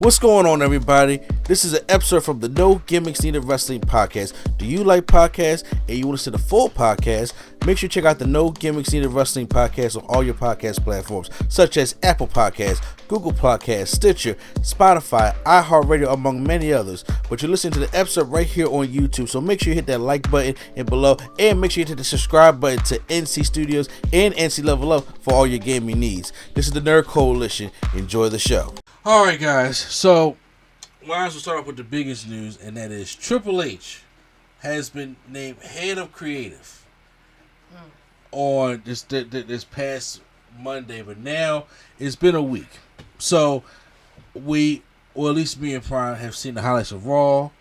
What's going on, everybody? This is an episode from the No Gimmicks Needed Wrestling podcast. Do you like podcasts and you want to see the full podcast? Make sure you check out the No Gimmicks Needed Wrestling podcast on all your podcast platforms, such as Apple Podcasts, Google Podcasts, Stitcher, Spotify, iHeartRadio, among many others. But you're listening to the episode right here on YouTube, so make sure you hit that like button and below, and make sure you hit the subscribe button to NC Studios and NC Level Up for all your gaming needs. This is the Nerd Coalition. Enjoy the show. Alright guys, so might as well start off with the biggest news, and that is Triple H has been named head of creative on this past Monday, but now it's been a week. So at least me and Prime have seen the highlights of Raw,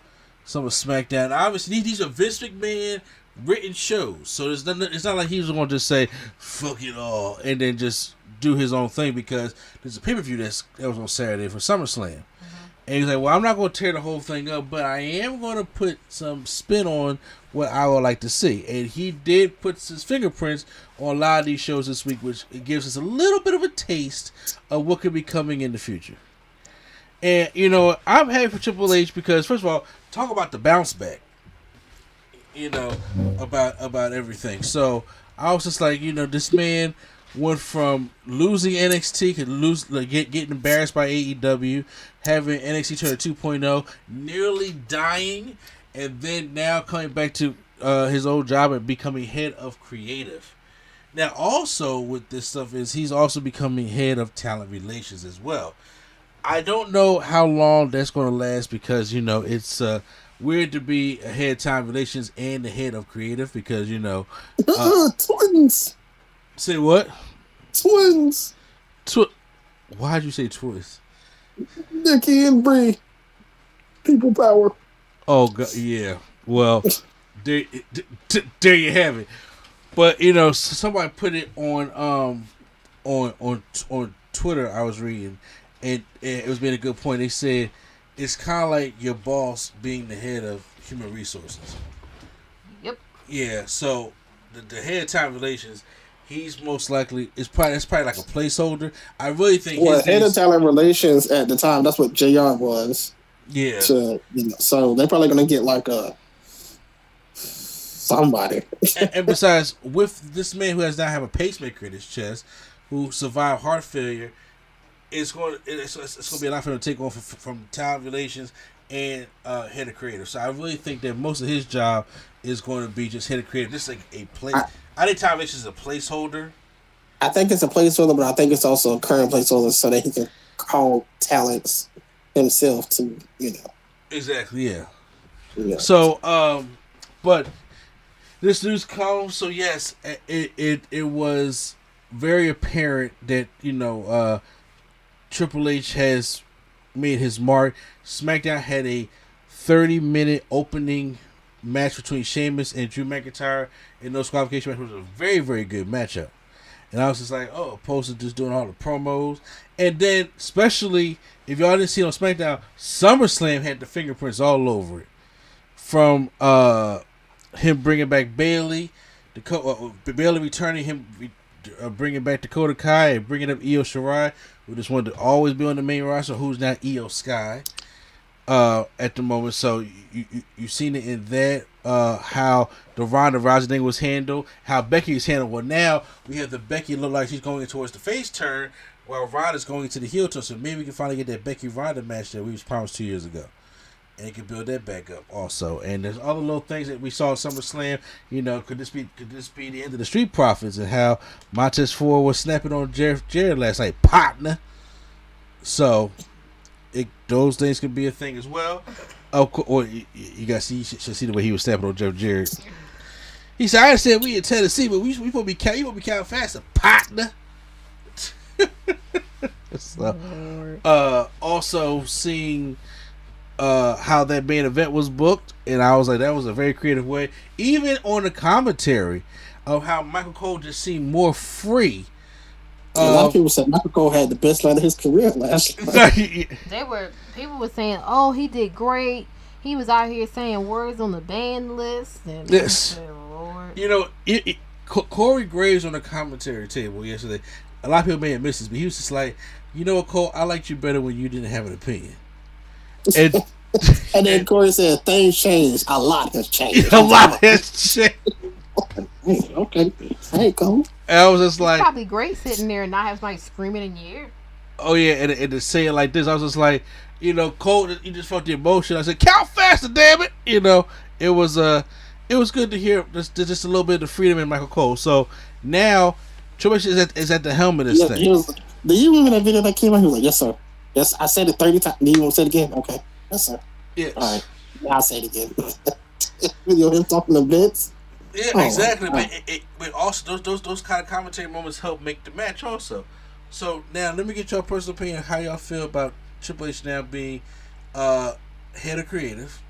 some of Smackdown. Obviously these are Vince McMahon written shows, so it's not like he was going to just say fuck it all and then just do his own thing, because there's a pay-per-view that was on Saturday for SummerSlam. And he's like, well, I'm not going to tear the whole thing up, but I am going to put some spin on what I would like to see. And he did put his fingerprints on a lot of these shows this week, which gives us a little bit of a taste of what could be coming in the future. And, you know, I'm happy for Triple H because, first of all, talk about the bounce back, you know, about everything. So I was just like, you know, this man went from losing NXT, getting embarrassed by AEW, having NXT turn to 2.0, nearly dying, and then now coming back to his old job and becoming head of creative. Now, also with this stuff is he's also becoming head of talent relations as well. I don't know how long that's going to last, because, you know, it's weird to be a head of talent relations and the head of creative, because, you know, twins. Say what? Twins. Why'd you say twins? Nikki and Brie. People power. Oh, God, yeah. Well, there you have it. But, you know, somebody put it on Twitter. I was reading, and it was being a good point. They said it's kind of like your boss being the head of human resources. Yep. Yeah. So the head of talent relations, he's most likely it's probably like a placeholder. I really think. Well, head of talent relations at the time, that's what JR was. Yeah. So they're probably gonna get like somebody. and besides, with this man who does not have a pacemaker in his chest, who survived heart failure, it's going to be a lot for him to take on from talent relations and head of creative. So I really think that most of his job is going to be just head of creative, just like a place. I think talent relations is a placeholder. I think it's a placeholder, but I think it's also a current placeholder so that he can call talents himself to, you know. Exactly, yeah. So, but this news comes, so yes, it was very apparent that, you know, Triple H has made his mark. SmackDown had a 30-minute opening match between Sheamus and Drew McIntyre in those qualification matches. It was a very, very good matchup. And I was just like, oh, opposed to just doing all the promos. And then, especially, if y'all didn't see it on SmackDown, SummerSlam had the fingerprints all over it. From him bringing back Bayley, Bayley returning him, bringing back Dakota Kai, and bringing up Io Shirai, who just wanted to always be on the main roster, who's now Io Sky at the moment. So you seen it in that, how the Ronda Rousey thing was handled, how Becky is handled. Well, now we have the Becky look like she's going towards the face turn, while Ronda's going into the heel turn. So maybe we can finally get that Becky Ronda match that we was promised 2 years ago, and can build that back up also. And there's other little things that we saw at SummerSlam. You know, could this be the end of the Street Profits, and how Montez Ford was snapping on Jared last night, partner. So those things could be a thing as well. Or you guys should see the way he was snapping on Jared. He said, "I said we in Tennessee, but we supposed to be counting faster, partner." So, also seeing how that main event was booked, and I was like, that was a very creative way. Even on the commentary of how Michael Cole just seemed more free. A lot of people said Michael Cole had the best night of his career last night. People were saying, "Oh, he did great. He was out here saying words on the band list." And yes, you know, Corey Graves on the commentary table yesterday. A lot of people may have missed this, but he was just like, "You know what, Cole? I liked you better when you didn't have an opinion." And then Corey said, things changed. A lot has changed. a lot has changed. Okay. Hey, go. And I was just It's like, probably great sitting there and not have somebody screaming in your ear. oh yeah, and to say it like this, I was just like, Cole, you just felt the emotion. I said, count faster, damn it. It was good to hear just a little bit of the freedom in Michael Cole. So now Triple H is at the helm of this thing. Do you remember that video that came out? He was like, yes, sir. Yes, I said it 30 times. Do you want to say it again? Okay. Yes, sir. Yes. All right. I'll say it again. Video of him talking to Vince. Yeah, exactly. But also those kind of commentary moments help make the match also. So now let me get your personal opinion how y'all feel about Triple H now being head of creative.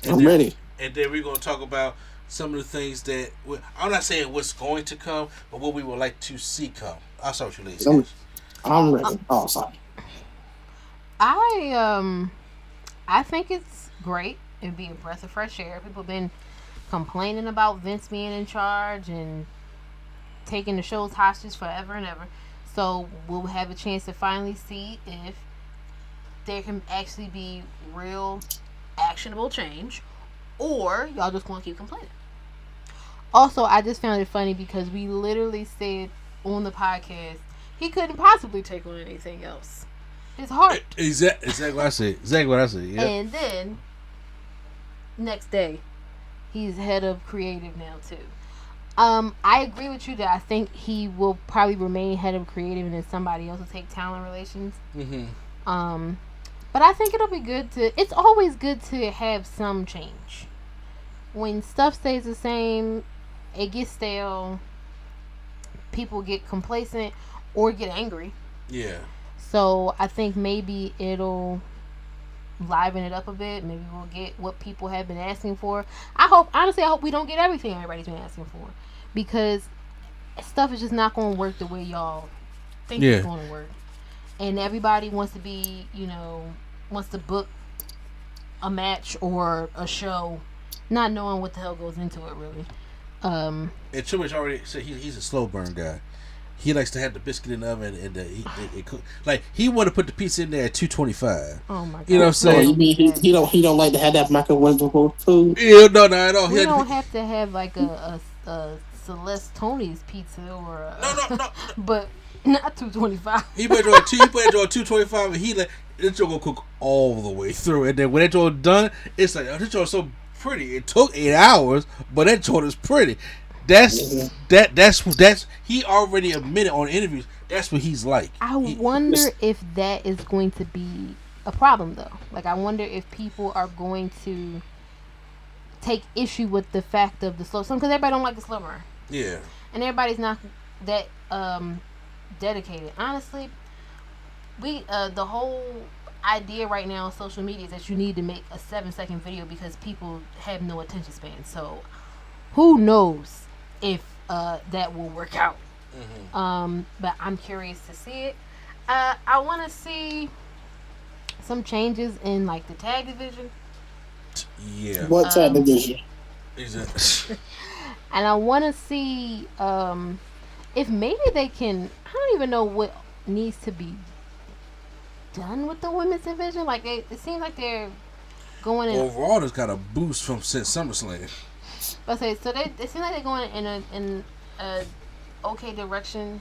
I'm ready. And then we're going to talk about some of the things that I'm not saying what's going to come, but what we would like to see come. I'll start with you, ladies. I'm ready. Oh, sorry. I think it's great. It'd be a breath of fresh air. People have been complaining about Vince being in charge and taking the shows hostage forever and ever. So we'll have a chance to finally see if there can actually be real actionable change, or y'all just gonna keep complaining. Also, I just found it funny because we literally said on the podcast he couldn't possibly take on anything else. His heart. Exactly what I said. Yeah. And then next day, he's head of creative now too. I agree with you that I think he will probably remain head of creative, and then somebody else will take talent relations. Mm-hmm. But I think it'll be good to. It's always good to have some change. When stuff stays the same, it gets stale. People get complacent or get angry. Yeah. So I think maybe it'll liven it up a bit. Maybe we'll get what people have been asking for. I hope we don't get everything everybody's been asking for, because stuff is just not going to work the way y'all think it's going to work. And everybody wants to book a match or a show, not knowing what the hell goes into it really. And Triple H already said he's a slow burn guy. He likes to have the biscuit in the oven and it cook. Like, he want to put the pizza in there at 225. Oh my god! You know what I'm saying? You mean he don't like to have that microwavable food? Yeah, no, not at all. We don't have to have like a Celeste Tony's pizza or no, but not 225. He put it on 225, and he let this joint gonna cook all the way through. And then when that joint done, it's like, oh, this joint is so pretty. It took 8 hours, but that joint is pretty. That's he already admitted on interviews. That's what he's like. I wonder if that is going to be a problem though. Like, I wonder if people are going to take issue with the fact of the slow song, because everybody don't like the slow burn. Yeah. And everybody's not that dedicated. Honestly, the whole idea right now on social media is that you need to make a 7-second video because people have no attention span. So who knows if that will work out. Mm-hmm. But I'm curious to see it. I want to see some changes in like the tag division. Yeah. What tag division? Exactly. And I want to see if maybe they can. I don't even know what needs to be done with the women's division. Like, it seems like they're going in. Overall, has got a boost from since SummerSlam. But it seems like they're going in a okay direction.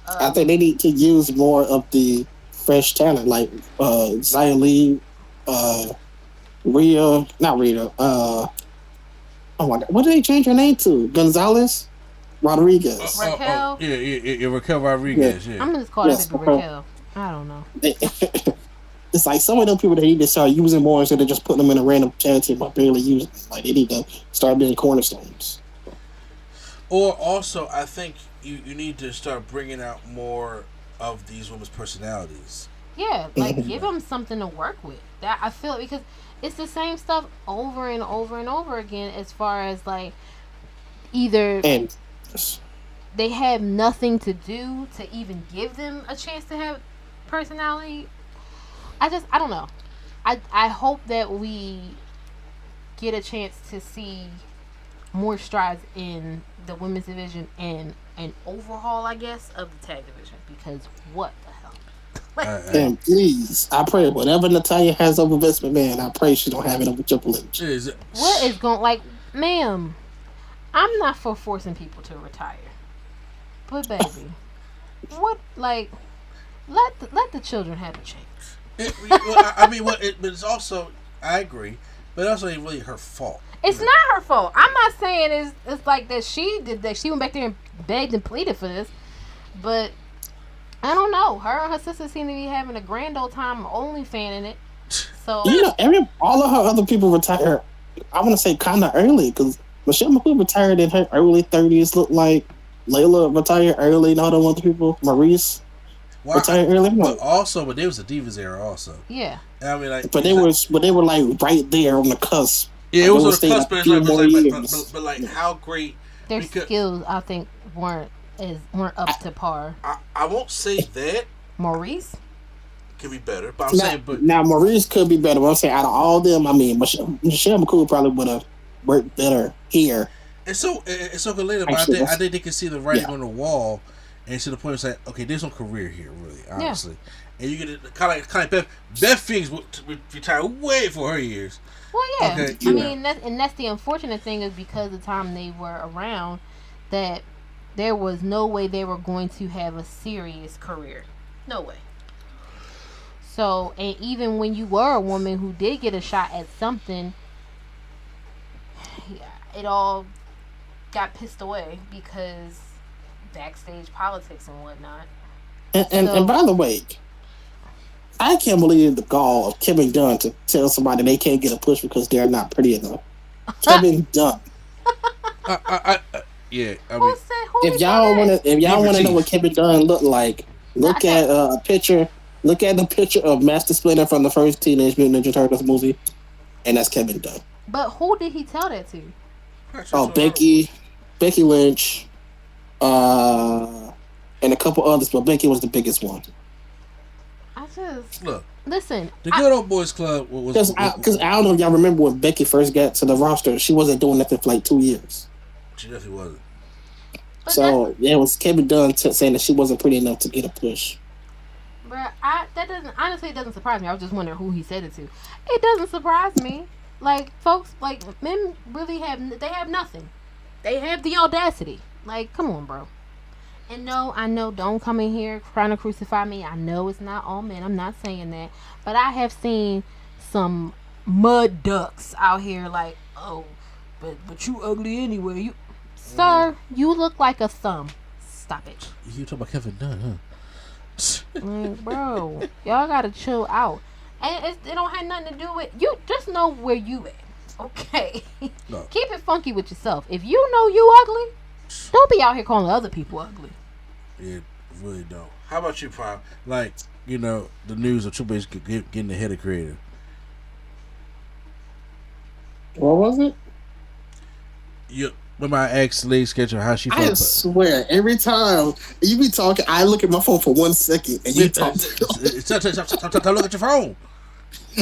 I think they need to use more of the fresh talent, like Xia Li, not Rhea. Oh my God, what did they change her name to? Gonzalez Rodriguez. Raquel. Yeah, Raquel Rodriguez. Yeah. I'm gonna just call that baby Raquel. I don't know. It's like some of them people that need to start using more instead of just putting them in a random tag team but barely using them. Like, they need to start being cornerstones. Or also, I think you need to start bringing out more of these women's personalities. Yeah, like, give them something to work with. That I feel, because it's the same stuff over and over and over again, as far as like either they have nothing to do to even give them a chance to have personality. I don't know. I hope that we get a chance to see more strides in the women's division and an overhaul, I guess, of the tag division, because what the hell? And please, I pray whatever Natalya has over Vince McMahon, I pray she don't have it over Triple H. What is going like, ma'am? I'm not for forcing people to retire, but baby, what like let the children have a chance. But it's also I agree, but it also ain't really her fault. It's not her fault. I'm not saying it's like that she did that. She went back there and begged and pleaded for this, but I don't know. Her and her sister seem to be having a grand old time only fanning it. So all of her other people retired. I want to say kind of early because Michelle McCool retired in her early 30s. Looked like Layla retired early. And all the other people, Maurice retired early. But there was a Divas era also. Yeah. I mean, like, but they were like right there on the cusp. Yeah, it was on the cusp. But like how great their skills, I think, weren't up to par. I won't say that Maurice could be better, but I'm saying, but now Maurice could be better. But I'm saying out of all of them, I mean, Michelle McCool probably would have worked better here. And so good later, but I think they can see the writing on the wall, and to the point of saying, okay, there's no career here, really, honestly. Yeah. And you get it kind of Beth Phoenix retired way for her years. Well, yeah. Okay. I mean, that's the unfortunate thing is because the time they were around, that there was no way they were going to have a serious career. No way. So, and even when you were a woman who did get a shot at something, it all got pissed away because backstage politics and whatnot. And by the way, I can't believe the gall of Kevin Dunn to tell somebody they can't get a push because they're not pretty enough. Kevin Dunn. Yeah, I mean, if y'all want to know what Kevin Dunn looked like, look at a picture. Look at the picture of Master Splinter from the first Teenage Mutant Ninja Turtles movie, and that's Kevin Dunn. But who did he tell that to? Oh, Becky Lynch, and a couple others, but Becky was the biggest one. Listen. The Good Old Boys Club was because I don't know if y'all remember when Becky first got to the roster. She wasn't doing nothing for like 2 years. She definitely wasn't. So it was Kevin Dunn saying that she wasn't pretty enough to get a push. But it doesn't surprise me. I was just wondering who he said it to. It doesn't surprise me. Like, folks, like, men really have nothing. They have the audacity. Like, come on, bro. And no, I know, don't come in here trying to crucify me. I know it's not all men. I'm not saying that. But I have seen some mud ducks out here like, oh, but you ugly anyway. Sir, you look like a thumb. Stop it. You talking about Kevin Dunn, huh? Like, bro, y'all gotta chill out, and it don't have nothing to do with you. Just know where you at, okay? No. Keep it funky with yourself. If you know you ugly, don't be out here calling other people ugly. It really don't. How about you, Prime? Like, the news of Triple H getting the head of creative. What was it? When I asked Lady Sketcher how she felt I swear, every time you be talking, I look at my phone for 1 second and you talk. Stop look at your phone.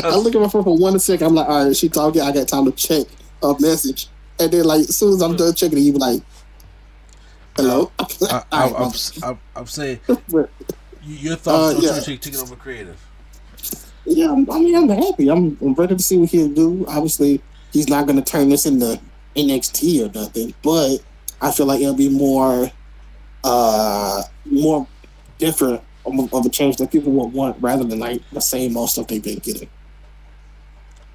I look at my phone for 1 second. I'm like, all right, she talking. I got time to check a message. And then, like, as soon as I'm done checking it, you be like, hello? I'm saying, your thoughts on taking over creative. Yeah, I'm happy. I'm ready to see what he'll do. Obviously, he's not going to turn this into NXT or nothing, but I feel like it'll be more different of a change that people will want rather than like the same old stuff they've been getting.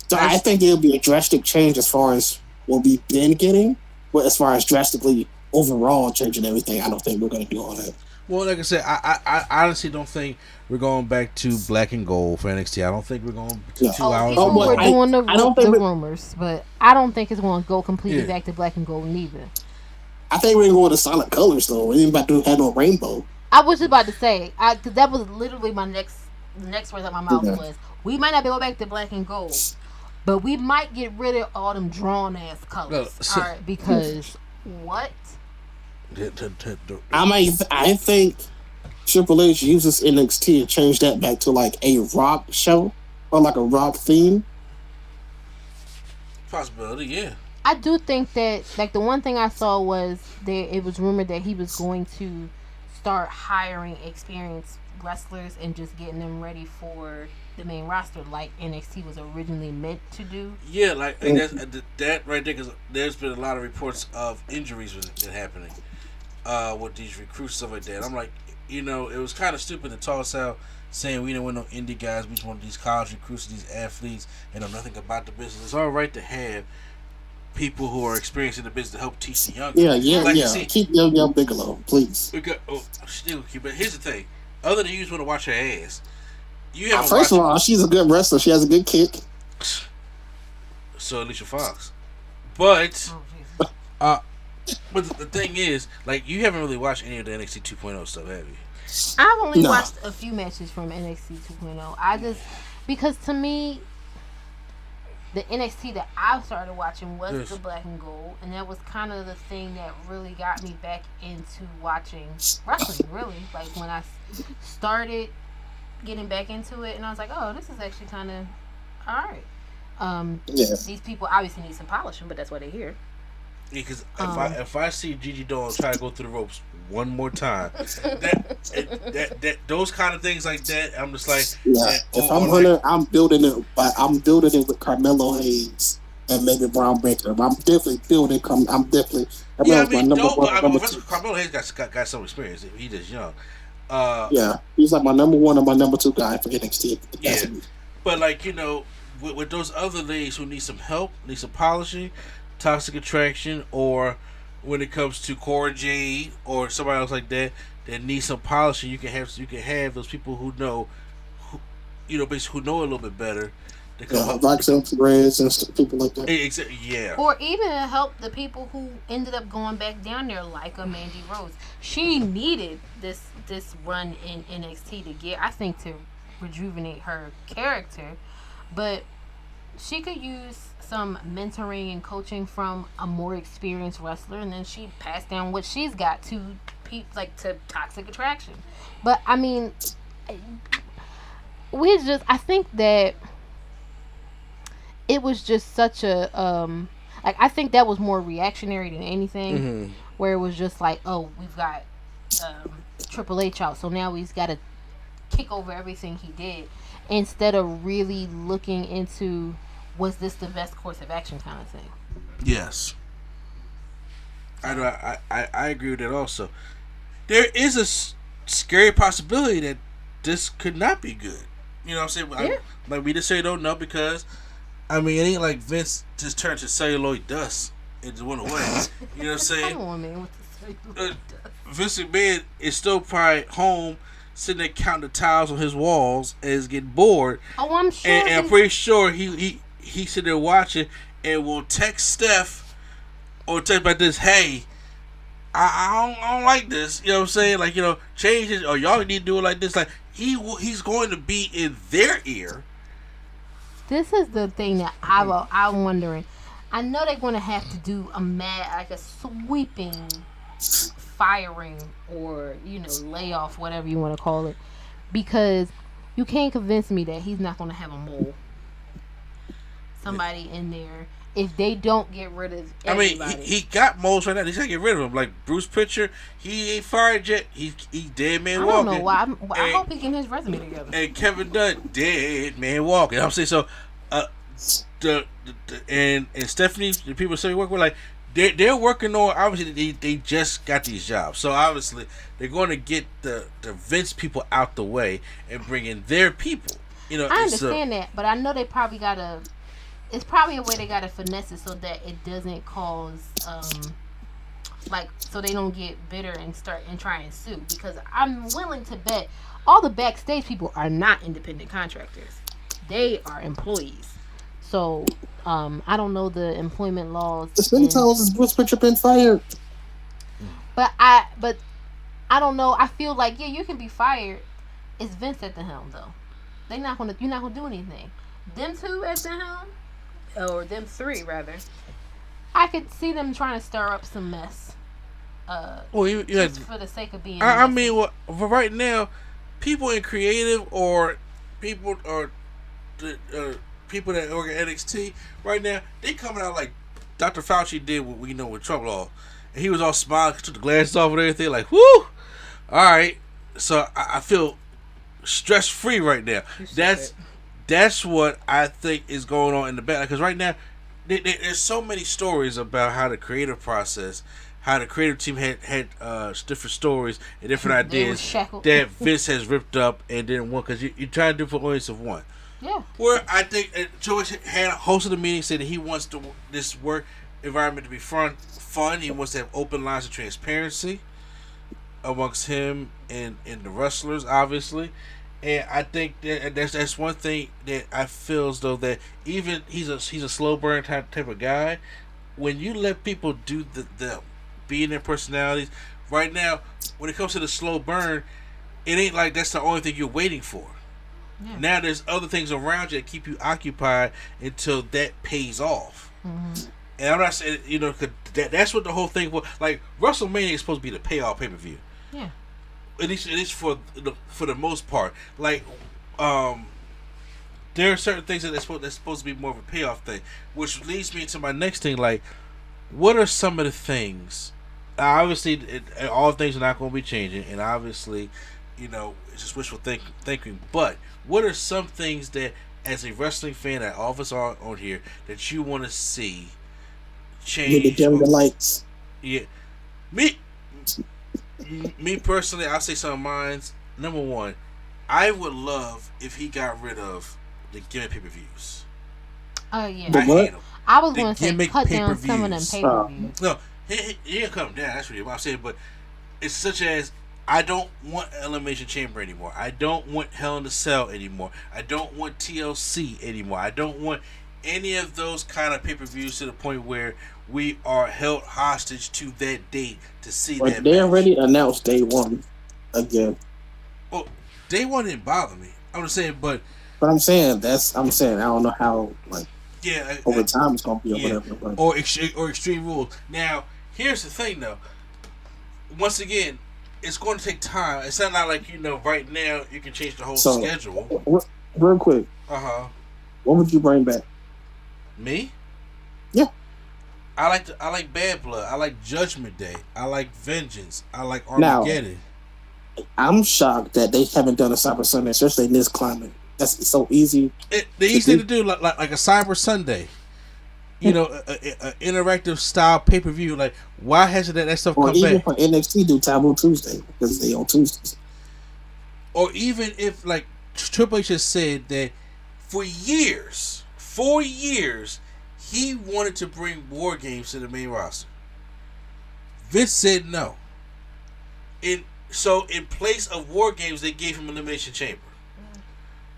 So I think it'll be a drastic change as far as what we've been getting, but as far as drastically overall changing everything, I don't think we're going to do all that. Well, like I said, I honestly don't think we're going back to black and gold for NXT. I don't think we're going to 2 hours. We're doing the rumors, but I don't think it's going to go completely back to black and gold neither. I think we're going to solid colors though. We ain't about to have no rainbow. I was just about to say, because that was literally my next words out my mouth was, we might not be going back to black and gold, but we might get rid of all them drawn ass colors. All right, because what? I think Triple H uses NXT to change that back to like a rock show or like a rock theme. Possibility, yeah. I do think that, like, the one thing I saw was it was rumored that he was going to start hiring experienced wrestlers and just getting them ready for the main roster, like NXT was originally meant to do. Yeah, like that right there, because there's been a lot of reports of injuries with it happening with these recruits, stuff like that. I'm like, it was kind of stupid to toss out saying we don't want no indie guys, we just want these college recruits, these athletes, and know nothing about the business. It's all right to have people who are experiencing the business to help teach the young. Yeah. Keep Young Bigelow, please. But here's the thing: other than you just want to watch her ass, you haven't. First of all, she's a good wrestler. She has a good kick. So Alicia Fox, but but the thing is, like, you haven't really watched any of the NXT 2.0 stuff, have you? I've only watched a few matches from NXT 2.0. Because to me, the NXT that I started watching was the black and gold, and that was kind of the thing that really got me back into watching wrestling, really. Like, when I started getting back into it, and I was like, oh, this is actually kind of alright. These people obviously need some polishing, but that's why they're here. Yeah, because if I see Gigi Dawn try to go through the ropes one more time, that those kind of things like that, I'm just like, if I'm Hunter, I'm building it. I'm building it with Carmelo Hayes and maybe Brown Baker. I'm definitely building. Carmelo Hayes got some experience. He just young. He's like my number one and my number two guy for NXT. Yeah, but like with those other ladies who need some help, need some polishing. Toxic Attraction, or when it comes to Cora Jade or somebody else like that needs some polishing, you can have those people who know, basically who know a little bit better. Like some Reds and people like that. Yeah. Or even help the people who ended up going back down there, like a Mandy Rose. She needed this run in NXT to rejuvenate her character, but she could use some mentoring and coaching from a more experienced wrestler, and then she passed down what she's got to to Toxic Attraction. But I mean, I think that it was just such a I think that was more reactionary than anything, where it was just like, oh, we've got Triple H out, so now he's got to kick over everything he did, instead of really looking into, was this the best course of action kind of thing? Yes. I agree with that also. There is a scary possibility that this could not be good. You know what I'm saying? Yeah. We just say don't know because, it ain't like Vince just turned to celluloid dust and just went away. You know what I'm saying? Come on, man. What's the celluloid dust? Vince McMahon is still probably home sitting there counting the tiles on his walls and is getting bored. Oh, I'm sure. And I'm pretty sure he sitting there watching and will text Steph or text about this, hey, I don't like this. You know what I'm saying? Like, change it, or y'all need to do it like this. Like, he's going to be in their ear. This is the thing that I'm wondering. I know they're going to have to do a sweeping firing or, layoff, whatever you want to call it, because you can't convince me that he's not going to have a mole. Somebody in there, if they don't get rid of everybody. He got moles right now. He's got to get rid of them. Like Bruce Pritchard, he ain't fired yet. He dead man walking. I don't know why. I hope he getting his resume together. And Kevin Dunn, dead man walking. I'm saying so. And Stephanie, the people say we work with, like they're working on. Obviously, they just got these jobs, so obviously they're going to get the Vince people out the way and bring in their people. I understand that, but I know they probably gotta. It's probably a way they gotta finesse it so that it doesn't cause, so they don't get bitter and try and sue. Because I'm willing to bet all the backstage people are not independent contractors; they are employees. So I don't know the employment laws. It's been told since Bruce Pritchard been fired. But I don't know. I feel like you can be fired. It's Vince at the helm though. You're not gonna do anything. Them two at the helm. Or them three, rather. I could see them trying to stir up some mess. Just for the sake of being. For right now, people in creative or people people that work at NXT right now, they coming out like Dr. Fauci did with Trump law, and he was all smiling, took the glasses off and everything, like whoo, all right. So I feel stress free right now. That's what I think is going on in the back. Because right now, there's so many stories about how the creative process, how the creative team had different stories and different ideas that Vince has ripped up and didn't want, because you're trying to do for an audience of one. Yeah. Where I think George had hosted a meeting, said that he wants this work environment to be fun. He wants to have open lines of transparency amongst him and the wrestlers, obviously. And I think that's one thing that I feel as though that even he's a slow burn type of guy. When you let people do the be in their personalities, right now, when it comes to the slow burn, it ain't like that's the only thing you're waiting for. Yeah. Now there's other things around you that keep you occupied until that pays off. Mm-hmm. And I'm not saying, that's what the whole thing was. Like, WrestleMania is supposed to be the payoff pay-per-view. Yeah. At least for the most part. Like, there are certain things that's supposed to be more of a payoff thing, which leads me to my next thing. Like, what are some of the things? Obviously, all things are not going to be changing, and obviously, it's just wishful thinking. But what are some things that, as a wrestling fan, that all of us are on here, that you want to see change? Maybe dim the lights. Yeah, me personally, I'll say some of mine. Number one, I would love if he got rid of the gimmick pay-per-views. Oh yeah, I hate them. I was going to say cut down some of them pay-per-views. No, he didn't cut them down. That's really what I'm saying. But it's such as, I don't want Elimination Chamber anymore. I don't want Hell in a Cell anymore. I don't want TLC anymore. I don't want any of those kind of pay-per-views to the point where we are held hostage to that date to see that. But they already announced day one again. Well, day one didn't bother me. I'm just saying, but I'm saying I don't know how, like, over time it's gonna be or whatever. But. Or Extreme Rules. Now, here's the thing, though. Once again, it's going to take time. It's not like right now you can change the whole schedule. Real quick. What would you bring back? Me? Yeah. I like Bad Blood. I like Judgment Day. I like Vengeance. I like Armageddon. Now, I'm shocked that they haven't done a Cyber Sunday, especially in this climate. That's so easy. The easy thing to do, like a Cyber Sunday. An interactive style pay-per-view. Like, why hasn't that stuff come back? Or even for NXT do Taboo Tuesday, because they on Tuesdays. Or even if, like, Triple H has said that for years, he wanted to bring War Games to the main roster. Vince said no. So in place of War Games, they gave him Elimination Chamber.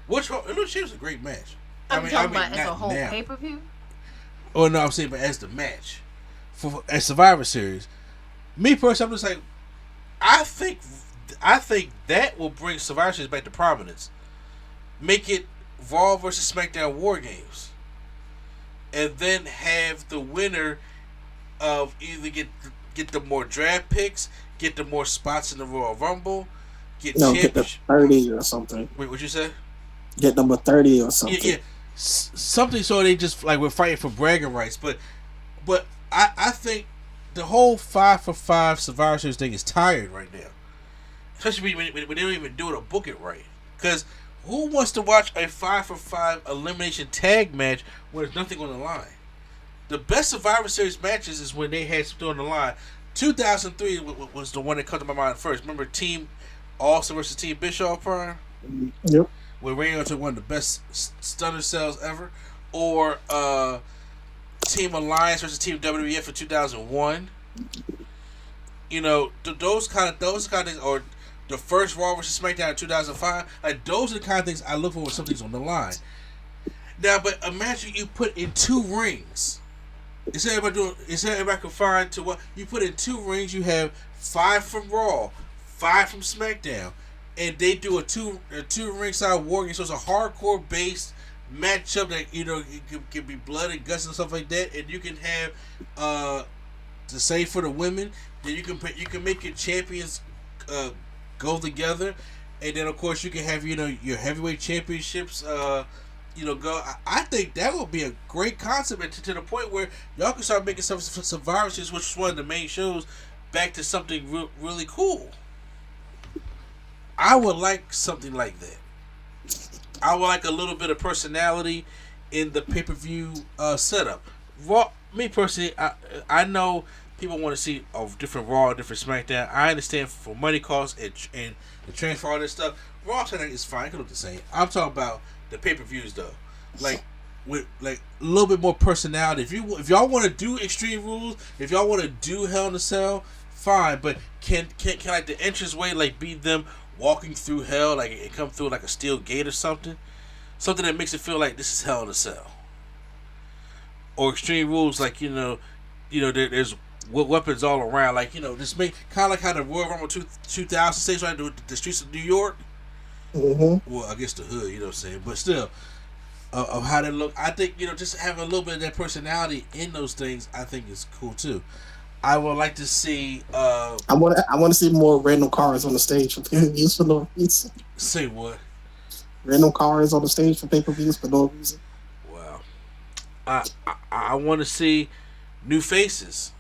Elimination Chamber was a great match. I mean, as a whole pay-per-view? Oh, no, I'm saying, but as the match. As Survivor Series. Me personally, I'm just like, I think that will bring Survivor Series back to prominence. Make it Raw versus SmackDown War Games. And then have the winner of either get the more draft picks, get the more spots in the Royal Rumble, get the 30 or something. Wait, what you say? Get number 30 or something. Yeah. Something so they just like we're fighting for bragging rights. But I think the whole 5 for 5 Survivor Series thing is tired right now. Especially when they don't even do it or book it right. Because who wants to watch a 5 for 5 elimination tag match when there's nothing on the line? The best Survivor Series matches is when they had something on the line. 2003 was the one that comes to my mind first. Remember Team Austin versus Team Bischoff Prime? Yep. Where Randy took one of the best stunner cells ever. Or Team Alliance versus Team WWF for 2001. Those kind of things, or the first Raw versus SmackDown in 2005. Like, those are the kind of things I look for when something's on the line. Now, but imagine you put in 2 rings. Instead of everybody confined to what you put in 2 rings, you have 5 from Raw, 5 from SmackDown, and they do a two ringside war game. So it's a hardcore based matchup that it can be blood and guts and stuff like that, and you can have the same for the women. Then you can make your champions go together, and then of course you can have your heavyweight championships go. I think that would be a great concept, to the point where y'all can start making some Survivor Series, which is one of the main shows, back to something really cool. I would like something like that. I would like a little bit of personality in the pay-per-view setup. Raw, me personally, I know people want to see a different Raw, a different SmackDown. I understand for money costs and the transfer, all this stuff. Raw tonight is fine; it can look the same. I'm talking about the pay-per-views though, like with like a little bit more personality. If y'all want to do Extreme Rules, if y'all want to do Hell in a Cell, fine. But can like the entranceway like be them walking through hell, like it come through like a steel gate or something that makes it feel like this is Hell in a Cell. Or Extreme Rules, like there's weapons all around, like just make kind of like how the Royal Rumble 2006 right the streets of New York. Mm-hmm. Well, I guess the hood, you know what I'm saying, but still, of how they look, I think just having a little bit of that personality in those things, I think is cool too. I would like to see. I want to see more random cars on the stage for pay-per-views for no reason. Say what? Random cars on the stage for pay-per-views for no reason. Well, I want to see new faces.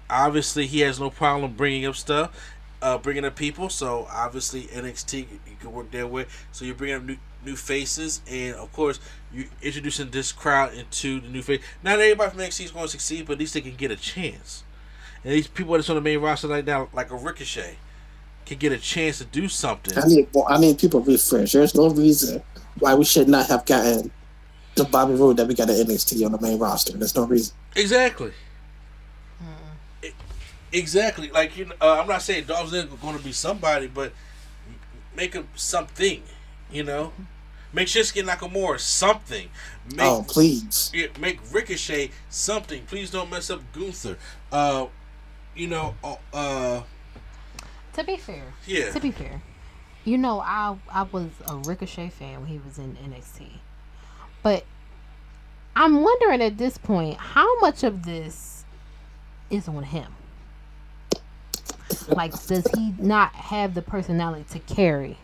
Obviously, he has no problem bringing up stuff, bringing up people. So obviously, NXT you can work that way. So you're bringing up new faces, and of course, you're introducing this crowd into the new face. Not everybody from NXT is going to succeed, but at least they can get a chance. And these people that's on the main roster right now, like a Ricochet, can get a chance to do something. I need people refresh. There's no reason why we should not have gotten the Bobby Roode that we got at NXT on the main roster. There's no reason. Exactly. Exactly. Like I'm not saying Dolph Ziggler going to be somebody, but make him something. Make Shinsuke Nakamura something. Please. Make Ricochet something. Please don't mess up Gunther. To be fair. Yeah. To be fair. I was a Ricochet fan when he was in NXT. But I'm wondering at this point, how much of this is on him? Like, does he not have the personality to carry?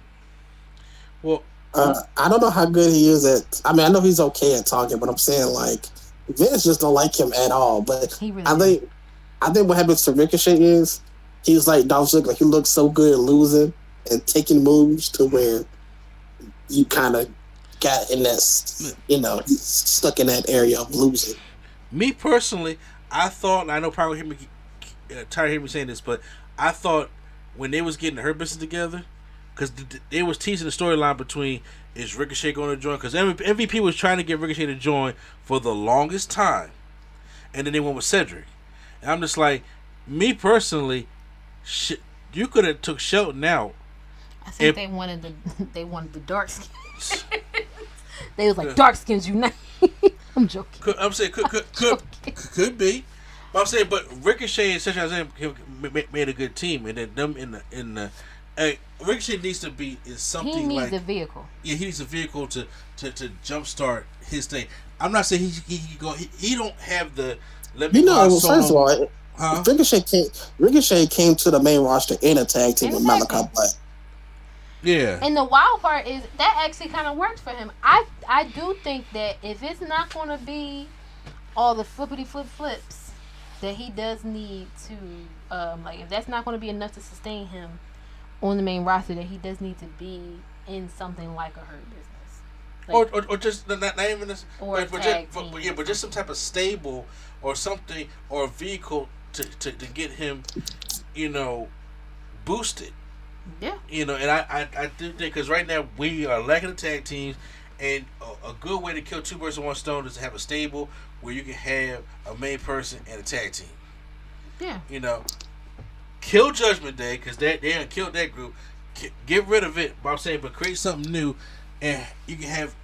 Well, I don't know how good he is at. I mean, I know he's okay at talking, but I'm saying like Vince just don't like him at all. But I think what happens to Ricochet is he's like Dolph Ziggler. He looks so good at losing and taking moves to where you kind of got in that, stuck in that area of losing. Me personally, I thought, and I know probably tired of hearing me saying this, but I thought when they was getting her business together, because they was teasing the storyline between is Ricochet going to join, because MVP was trying to get Ricochet to join for the longest time, and then they went with Cedric, and I'm just like, me personally, you could have took Shelton out. I think they wanted the dark skins. They was like dark skins unite. I'm joking. I'm saying could be. But I'm saying, but Ricochet and Cedric made a good team, and then them in the Ricochet needs to be in something like. He needs a vehicle. Yeah, he needs a vehicle to jumpstart his thing. I'm not saying he go. He don't have the. First of all, Ricochet came to the main roster in a tag team with Malachi Black. Yeah. And the wild part is that actually kind of worked for him. I do think that if it's not going to be all the flips that he does need to, if that's not going to be enough to sustain him on the main roster, that he does need to be in something like a Hurt Business. Or just not even this, but just some type of stable or something or a vehicle to get him, boosted. Yeah. And I do think, because right now we are lacking the tag teams, and a good way to kill two birds with one stone is to have a stable where you can have a main person and a tag team. Yeah. Kill Judgment Day, because they done killed that group. Get rid of it, but I'm saying, but create something new, and you can have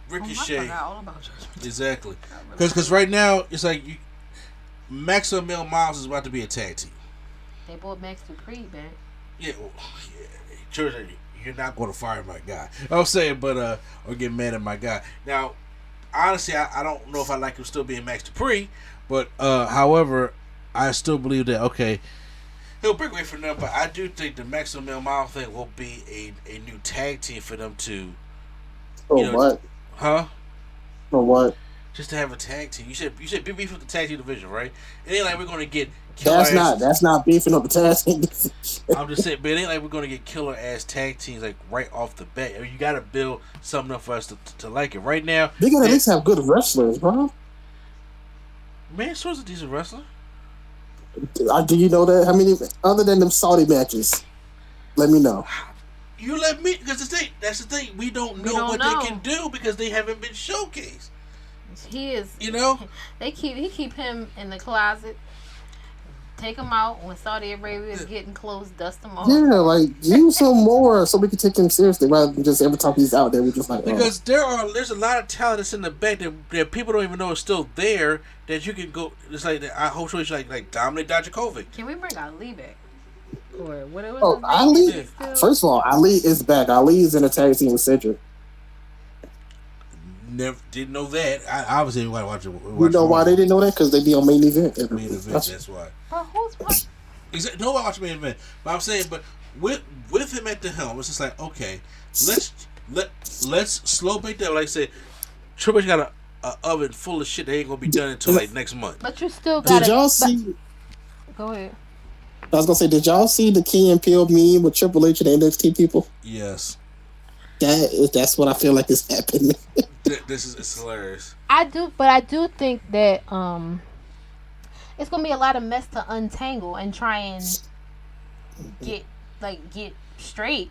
Ricochet. I forgot all about Judgment. Exactly. Because right now it's like Max and Mil Miles is about to be a tag team. They brought Max Dupree back. Yeah, Church, you're not going to fire my guy. I'm saying, but or get mad at my guy. Now, honestly, I don't know if I like him still being Max Dupree, but however, I still believe that he'll break away from them. But I do think the Max and Mil Miles thing will be a new tag team for them to. What? Huh? For what? just to have a tag team. You said big beef with the tag team division, right? It ain't like we're gonna get killer That's not beefing up the tag team. I'm just saying, but it ain't like we're gonna get killer ass tag teams like right off the bat. I mean, you gotta build something up for us to like it. Right now, they gotta at least have good wrestlers, bro. Man, Source a decent wrestler. Do you know that? How many other than them Saudi matches? Let me know. You let me, because that's the thing. We don't know what they can do because they haven't been showcased. He is. You know, he keep him in the closet. Take him out when Saudi Arabia is getting close. Dust him off. Yeah, like use some more so we can take him seriously rather than just every time he's out there we just like. Because there's a lot of talent that's in the back that people don't even know is still there that you can go. It's like I hope so. Like Dominic Dijakovic. Can we bring Ali back? Or what it was? Oh, Ali. First of all, Ali is back. Ali is in a tag team with Cedric. Never didn't know that. I obviously didn't watch it. You know why they didn't know that? Because they be on main event. That's why. But who's what? Exactly. No, I watch main event. But I'm saying, but with him at the helm, it's just like okay, let's slow bake that. Like I said, Triple H got a oven full of shit that ain't gonna be done until like next month. But you still got. Did y'all see? Go ahead. I was gonna say, did y'all see the Key and Peele meme with Triple H and the NXT people? Yes. That's what I feel like is happening. It's hilarious. I do think that it's gonna be a lot of mess to untangle and try and get straight.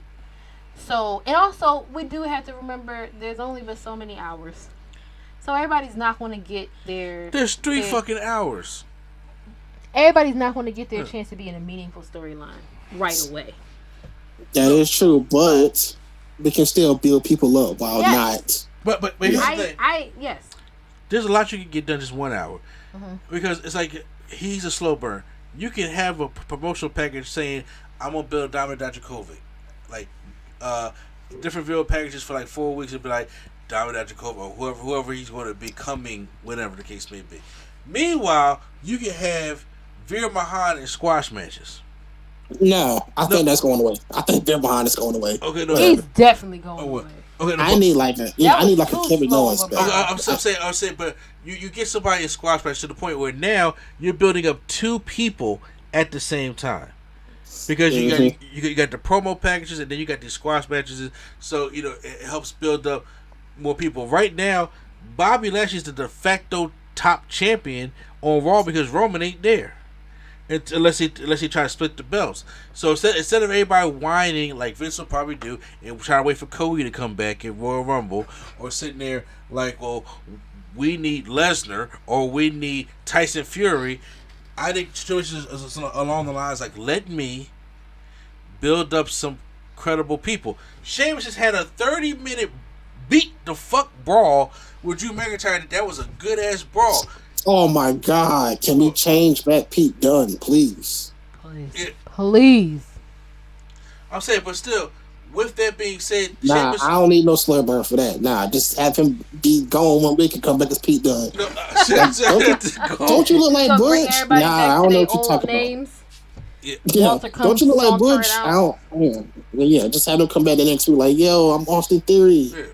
So, and also we do have to remember there's only been so many hours, so everybody's not going to get their. There's three fucking hours. Everybody's not going to get their chance to be in a meaningful storyline right away. That is true, but they can still build people up while not. But here's the thing. Yes. There's a lot you can get done just 1 hour, because it's like he's a slow burn. You can have a promotional package saying I'm gonna build Dominic Dijakovic, like different video packages for like 4 weeks and be like Dominic Dijakovic or whoever he's going to be coming, whatever the case may be. Meanwhile, you can have Veer Mahan in squash matches. No, I think that's going away. I think Veer Mahan is going away. Okay, no, he's definitely going away. Okay, no, I need like a Kevin Owens. I'm saying, but you get somebody in squash match to the point where now you're building up two people at the same time, because you got the promo packages and then you got these squash matches, so you know it helps build up more people. Right now, Bobby Lashley's the de facto top champion on Raw because Roman ain't there. Unless he try to split the belts. So instead of everybody whining like Vince will probably do and trying to wait for Cody to come back in Royal Rumble, or sitting there like, well, we need Lesnar or we need Tyson Fury, I think choices along the lines like, let me build up some credible people. Sheamus just had a 30-minute beat the fuck brawl with Drew McIntyre. That was a good ass brawl. Oh my God! Can we change back Pete Dunne, please? Please. I'm saying, but still, with that being said, nah, I don't need no slur burn for that. Nah, just have him be gone 1 week and come back as Pete Dunne. No, don't you look like Butch? Nah, I don't know what you're talking about. Yeah, don't you look like Butch? I don't. Yeah, just have him come back the next week like, yo, I'm Austin Theory. Yeah.